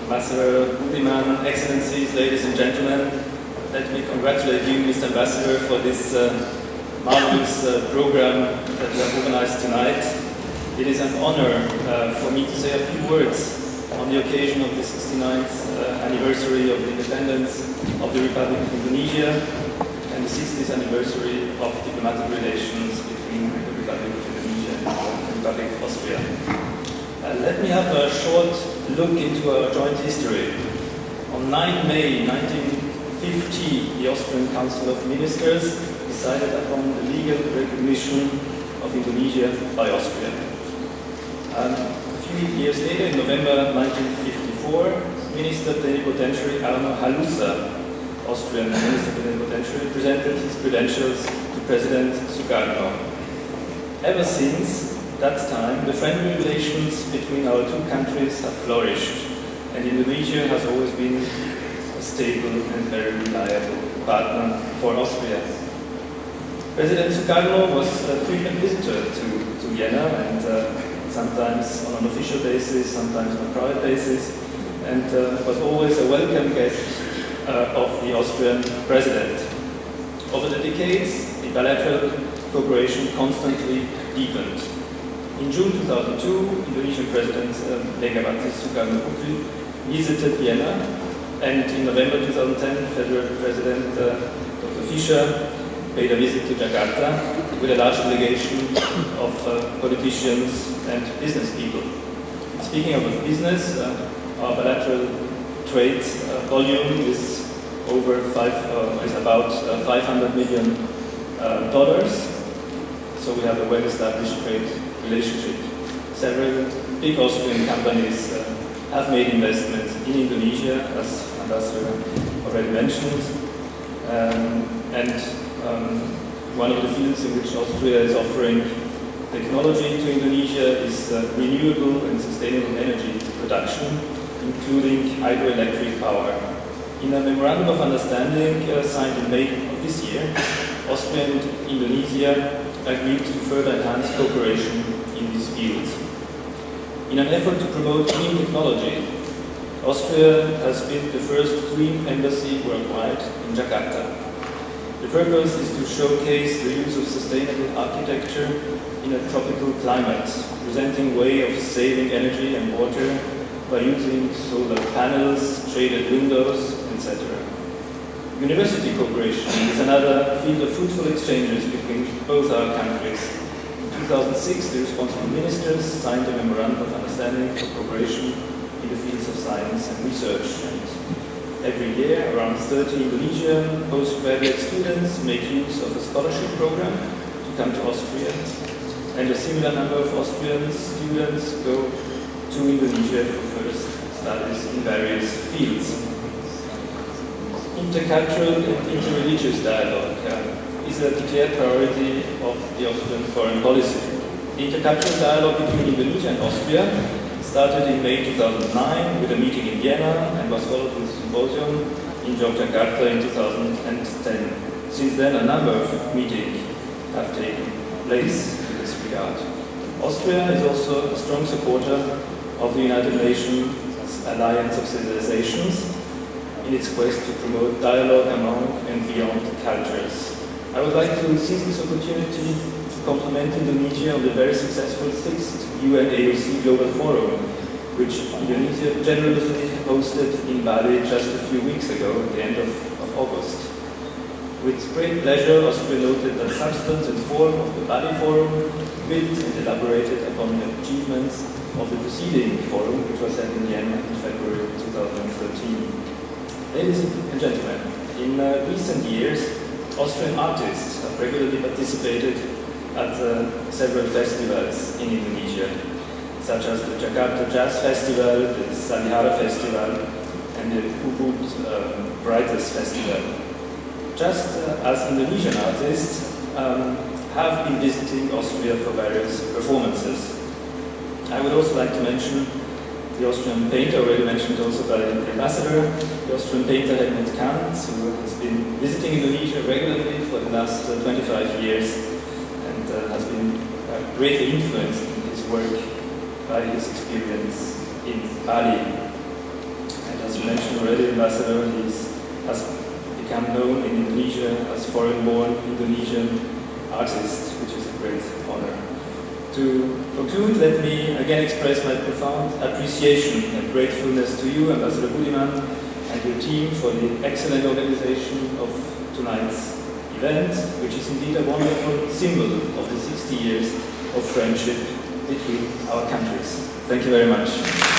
Ambassador Budiman, Excellencies, ladies and gentlemen, let me congratulate you, Mr. Ambassador, for this marvelous program that we have organized tonight. It is an honor for me to say a few words on the occasion of the 69th anniversary of the independence of the Republic of Indonesia and the 60th anniversary of diplomatic relations between the Republic of Indonesia and the Republic of Austria. Let me have a short look into our joint history. On 9 May 1950, the Austrian Council of Ministers decided upon the legal recognition of Indonesia by Austria. A few years later, in November 1954, Minister Plenipotentiary Arno Halusa, Austrian Minister Plenipotentiary, presented his credentials to President Sukarno. Ever since that time, the friendly relations between our two countries have flourished, and Indonesia has always been a stable and very reliable partner for Austria. President Sukarno was a frequent visitor to Vienna, and sometimes on an official basis, sometimes on a private basis, and was always a welcome guest of the Austrian president. Over the decades, the bilateral cooperation constantly deepened. In June 2002, Indonesian President Megawati Soekarno-Putri visited Vienna, and in November 2010, Federal President Dr. Fischer paid a visit to Jakarta with a large delegation of politicians and business people. Speaking of business, our bilateral trade volume is about $500 million. So we have a well-established trade relationship. Several big Austrian companies have made investments in Indonesia, as Ambassador already mentioned. One of the fields in which Austria is offering technology to Indonesia is renewable and sustainable energy production, including hydroelectric power. In a memorandum of understanding signed in May of this year, Austria and Indonesia agreed to further enhance cooperation in this field. In an effort to promote green technology, Austria has built the first green embassy worldwide in Jakarta. The purpose is to showcase the use of sustainable architecture in a tropical climate, presenting a way of saving energy and water by using solar panels, shaded windows, etc. University cooperation is another field of fruitful exchanges between both our countries. In 2006, the responsible ministers signed a memorandum of understanding for cooperation in the fields of science and research. And every year, around 30 Indonesian postgraduate students make use of a scholarship program to come to Austria, and a similar number of Austrian students go to Indonesia for first studies in various fields. Intercultural and interreligious dialogue is a declared priority of the Austrian foreign policy. The intercultural dialogue between Indonesia and Austria started in May 2009 with a meeting in Vienna and was followed with a symposium in Yogyakarta in 2010. Since then, a number of meetings have taken place in this regard. Austria is also a strong supporter of the United Nations Alliance of Civilizations in its quest to promote dialogue among and beyond cultures. I would like to seize this opportunity to compliment Indonesia on the very successful 6th UN AOC Global Forum, which Indonesia generously hosted in Bali just a few weeks ago at the end of August. With great pleasure, Austria noted the substance and form of the Bali Forum, built and elaborated upon the achievements of the preceding forum, which was held in Vienna in February 2013. Ladies and gentlemen, in recent years, Austrian artists have regularly participated at several festivals in Indonesia, such as the Jakarta Jazz Festival, the Salihara Festival, and the Ubud Writers Festival. Just as Indonesian artists have been visiting Austria for various performances. I would also like to mention the Austrian painter, already mentioned also by the ambassador, the Austrian painter Helmut Kant, who has been visiting Indonesia regularly for the last 25 years and has been greatly influenced in his work by his experience in Bali. as you mentioned already, Ambassador, has become known in Indonesia as foreign-born Indonesian artist, which is a great honor. To conclude, let me again express my profound appreciation and gratefulness to you, Ambassador Budiman, and your team for the excellent organization of tonight's event, which is indeed a wonderful symbol of the 60 years of friendship between our countries. Thank you very much.